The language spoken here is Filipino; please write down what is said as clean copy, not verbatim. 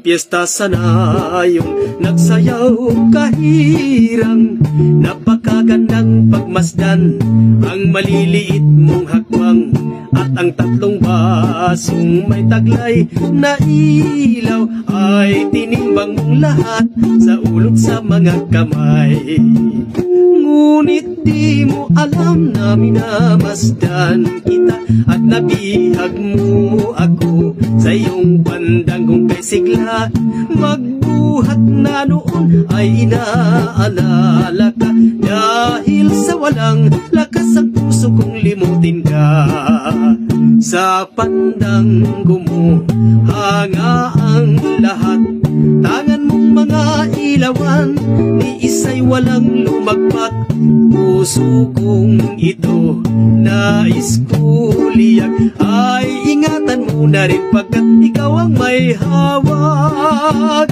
Nagpiesta sana yung nagsayaw kahirang, napakagandang pagmasdan ang maliliit mong hakbang, at ang tatlong basong may taglay na ilaw ay tinimbang mong lahat sa ulot sa mga kamay. Ngunit di mo alam na minamasdan kita at nabihag mo ako sa iyong bandang kung kay sigla. Magbuhat na noon ay inaalala ka, dahil sa walang lakas ang puso kong limutin ka. Sa pandanggo mo hanga ang lahat, tangan mong mga ilawan, ni isa'y walang lumagpat. Puso kong ito nais ko liyak, ay ingatan mo na rin pagkat ikaw ang may hawak.